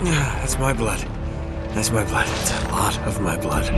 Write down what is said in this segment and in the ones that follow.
That's my blood. That's my blood. It's a lot of my blood.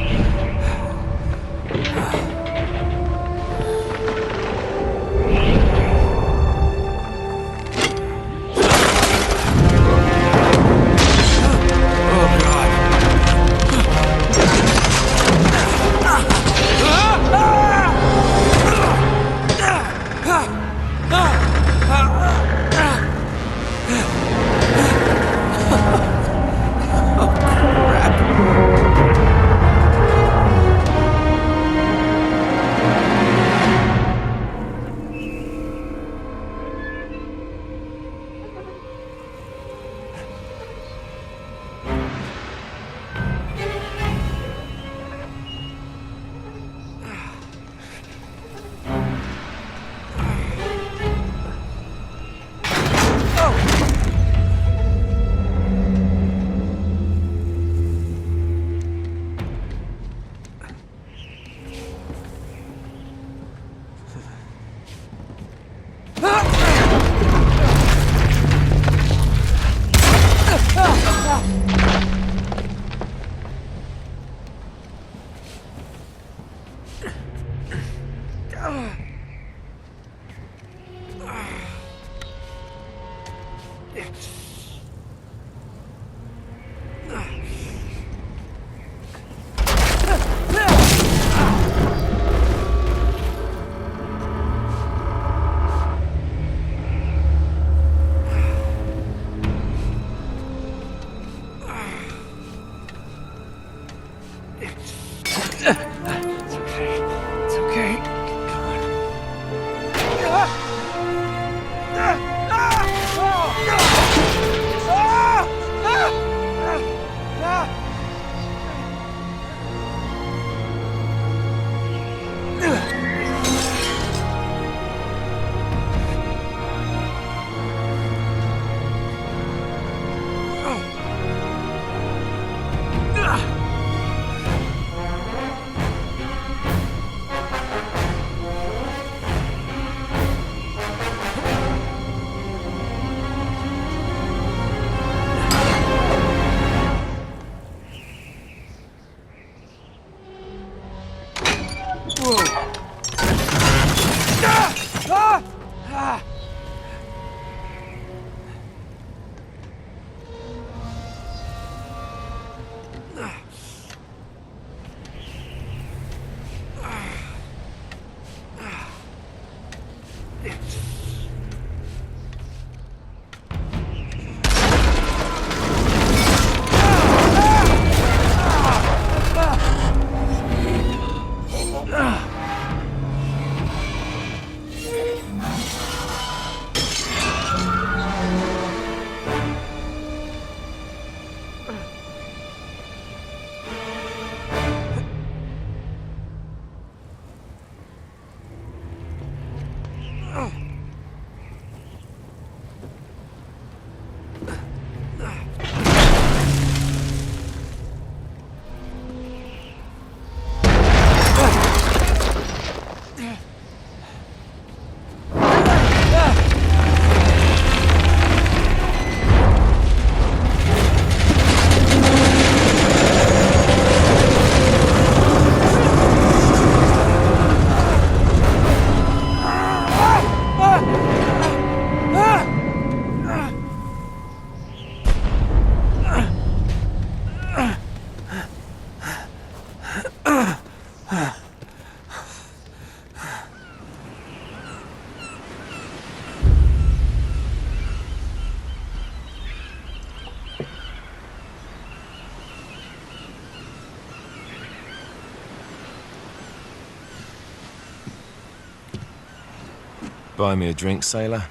Buy me a drink, sailor.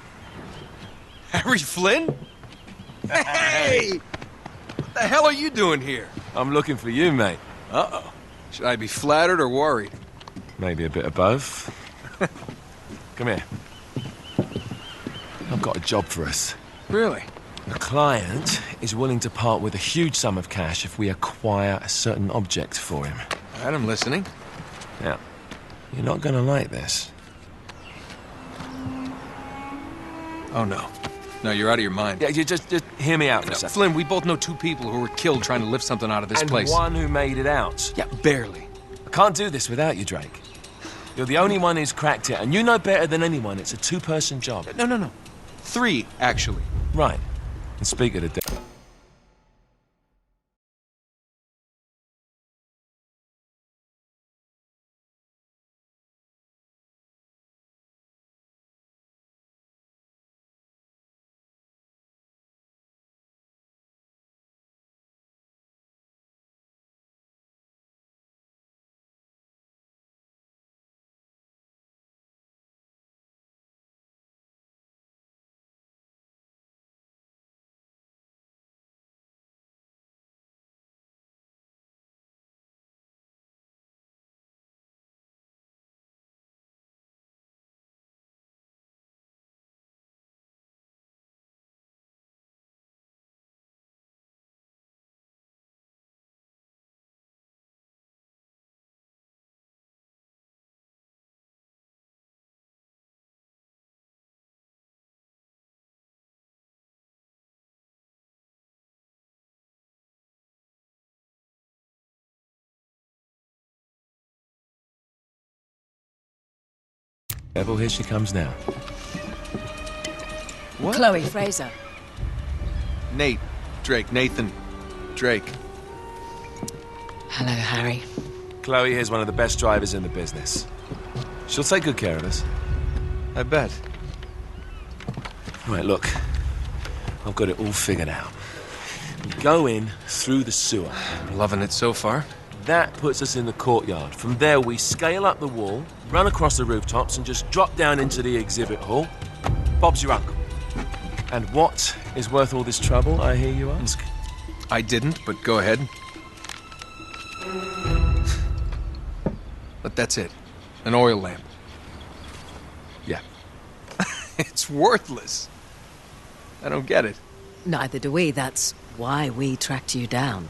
Harry Flynn? Hey! What the hell are you doing here? I'm looking for you, mate. Uh-oh. Should I be flattered or worried? Maybe a bit of both. Come here. I've got a job for us. Really? The client is willing to part with a huge sum of cash if we acquire a certain object for him. All right, I'm listening. Now, you're not gonna like this. Oh, no. No, you're out of your mind. Yeah, you just hear me out for a second. Flynn, we both know 2 people who were killed trying to lift something out of this place. And one who made it out. Yeah, barely. I can't do this without you, Drake. You're the only one who's cracked it, and you know better than anyone it's a 2-person job. No. 3, actually. Right. And speak of the devil. Devil, here she comes now. What? Chloe Fraser. Nate. Drake. Nathan. Drake. Hello, Harry. Chloe here's one of the best drivers in the business. She'll take good care of us. I bet. Right, look. I've got it all figured out. We go in through the sewer. I'm loving it so far. That puts us in the courtyard. From there, we scale up the wall, run across the rooftops, and just drop down into the exhibit hall. Bob's your uncle. And what is worth all this trouble, I hear you ask? I didn't, but go ahead. But that's it. An oil lamp. Yeah. It's worthless. I don't get it. Neither do we. That's why we tracked you down.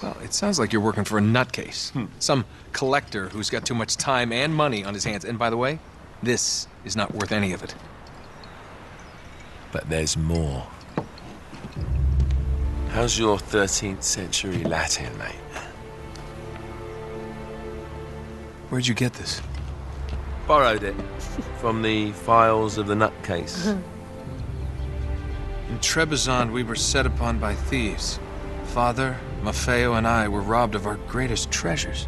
Well, it sounds like you're working for a nutcase. Some collector who's got too much time and money on his hands. And by the way, this is not worth any of it. But there's more. How's your 13th century Latin, mate? Where'd you get this? Borrowed it from the files of the nutcase. In Trebizond, we were set upon by thieves. Father, Maffeo, and I were robbed of our greatest treasures.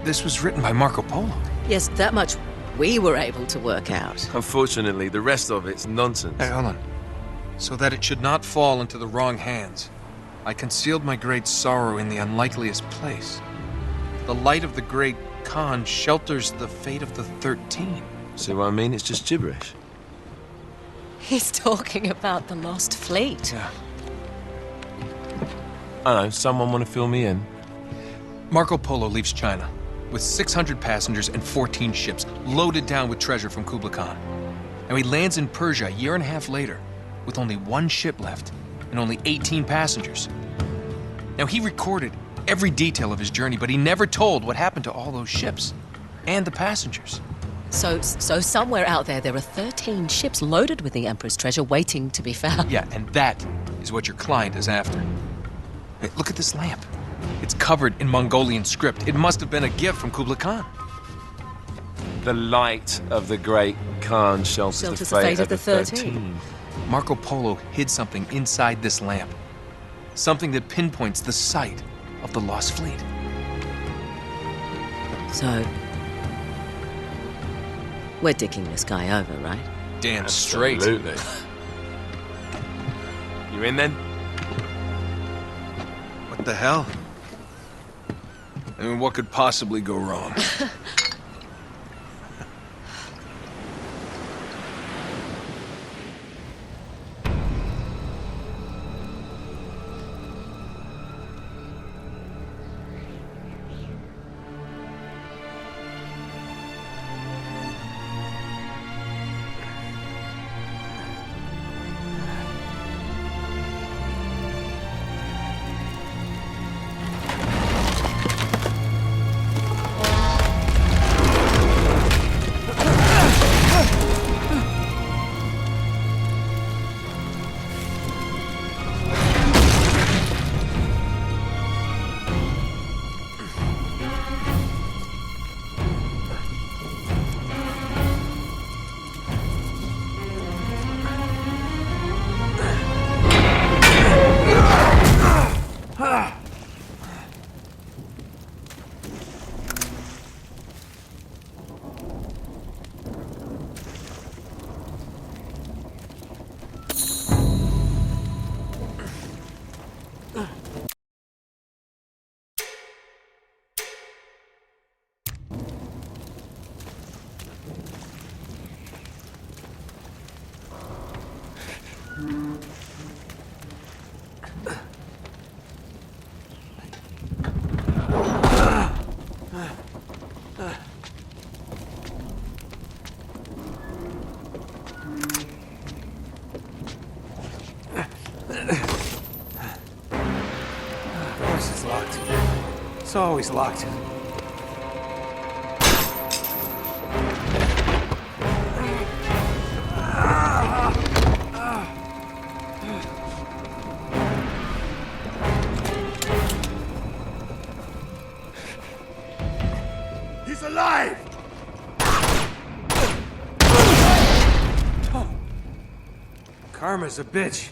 This was written by Marco Polo. Yes, that much we were able to work out. Unfortunately, the rest of it's nonsense. Hey, hold on. So that it should not fall into the wrong hands, I concealed my great sorrow in the unlikeliest place. The light of the great Khan shelters the fate of the 13. See what I mean? It's just gibberish. He's talking about the lost fleet. Yeah. I know, someone want to fill me in? Marco Polo leaves China with 600 passengers and 14 ships loaded down with treasure from Kublai Khan. And he lands in Persia a year and a half later with only 1 ship left and only 18 passengers. Now, he recorded every detail of his journey, but he never told what happened to all those ships and the passengers. So somewhere out there are 13 ships loaded with the Emperor's treasure waiting to be found. Yeah, and that is what your client is after. Hey, look at this lamp. It's covered in Mongolian script. It must have been a gift from Kublai Khan. The light of the great Khan shelters the fate of the 13. Marco Polo hid something inside this lamp. Something that pinpoints the site of the lost fleet. So, we're dicking this guy over, right? Damn straight. Absolutely. You in then? What the hell? I mean, what could possibly go wrong? It's always locked. He's alive! Oh. Karma's a bitch.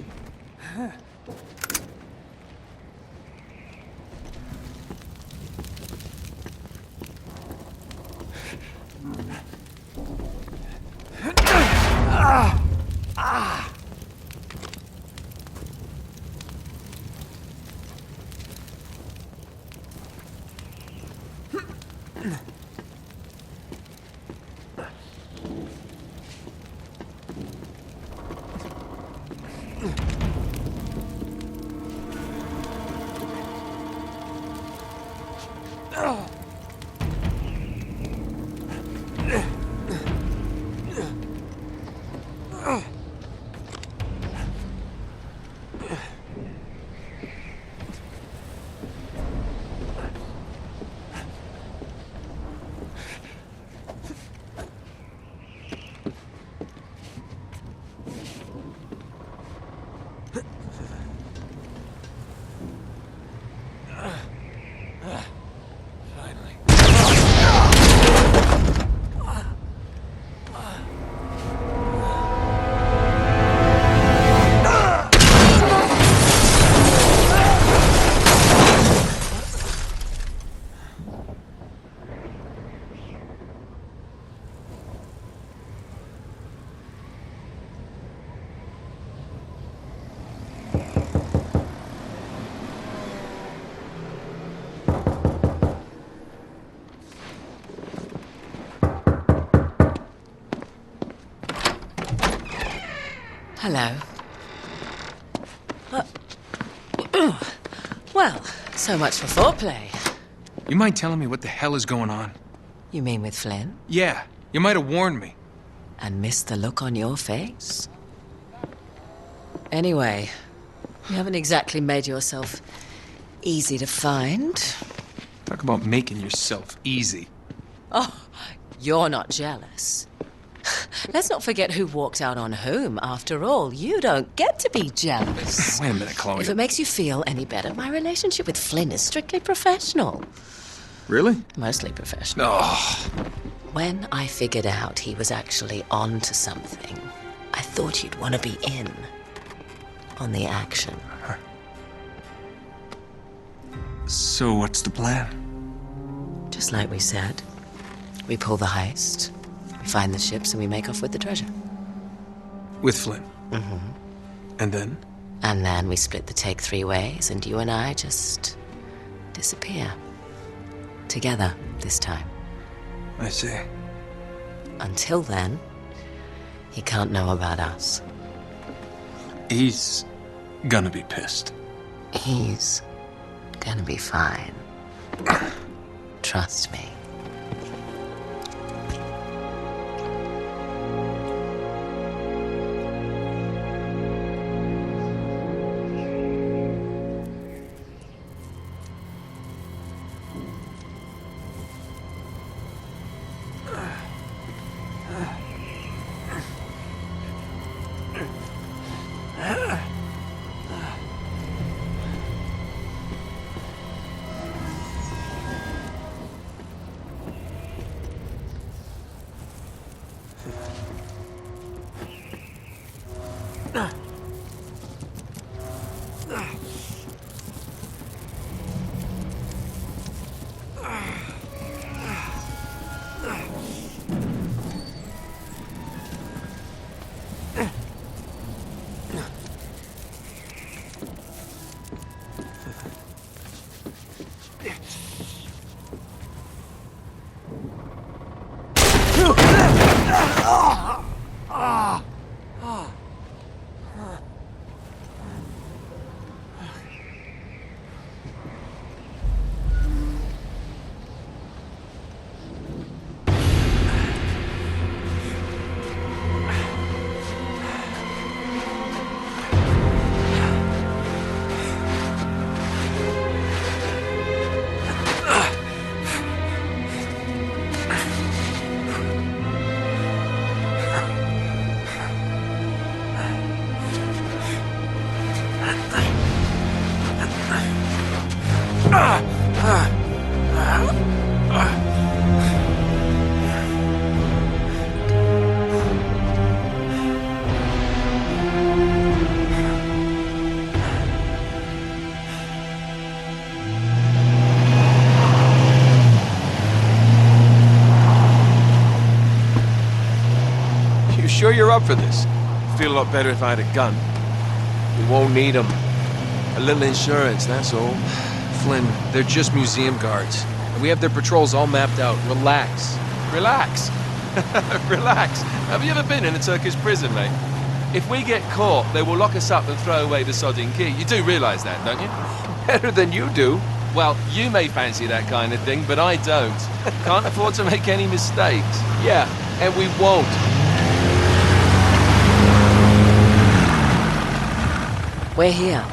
Hello. Well, so much for foreplay. You mind telling me what the hell is going on? You mean with Flynn? Yeah, you might have warned me. And missed the look on your face? Anyway, you haven't exactly made yourself easy to find. Talk about making yourself easy. Oh, you're not jealous. Let's not forget who walked out on whom. After all, you don't get to be jealous. Wait a minute, Chloe. If it makes you feel any better, my relationship with Flynn is strictly professional. Really? Mostly professional. Oh. When I figured out he was actually on to something, I thought you'd want to be in on the action. So what's the plan? Just like we said, we pull the heist, we find the ships, and we make off with the treasure. With Flynn? Mm-hmm. And then? And then we split the take 3 ways, and you and I just disappear. Together, this time. I see. Until then, he can't know about us. He's gonna be pissed. He's gonna be fine. Trust me. sure you're up for this? Feel a lot better if I had a gun. We won't need them. A little insurance, that's all. Flynn, they're just museum guards. And we have their patrols all mapped out. Relax. Relax. Relax. Have you ever been in a Turkish prison, mate? If we get caught, they will lock us up and throw away the sodding key. You do realise that, don't you? Better than you do. Well, you may fancy that kind of thing, but I don't. Can't afford to make any mistakes. Yeah, and we won't. We're here.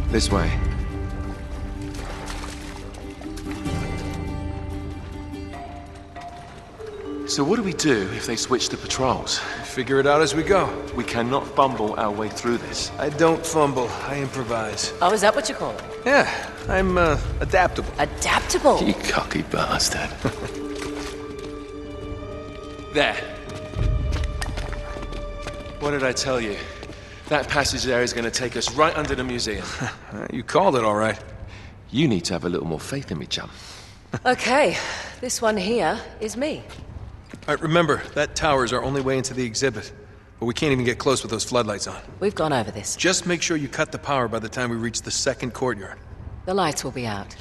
This way. So what do we do if they switch the patrols? Figure it out as we go. We cannot fumble our way through this. I don't fumble, I improvise. Oh, is that what you call it? Yeah, I'm adaptable. Adaptable. You cocky bastard. There. What did I tell you? That passage there is going to take us right under the museum. You called it all right. You need to have a little more faith in me, chum. Okay, this one here is me. All right, remember, that tower is our only way into the exhibit. But we can't even get close with those floodlights on. We've gone over this. Just make sure you cut the power by the time we reach the second courtyard. The lights will be out.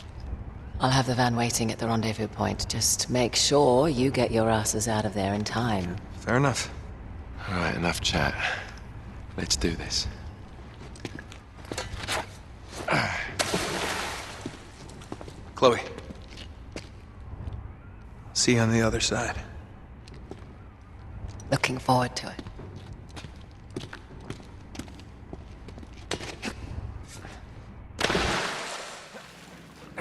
I'll have the van waiting at the rendezvous point. Just make sure you get your asses out of there in time. Fair enough. All right, enough chat. Let's do this. Chloe. See you on the other side. Looking forward to it.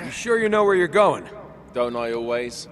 You sure you know where you're going? Don't I always?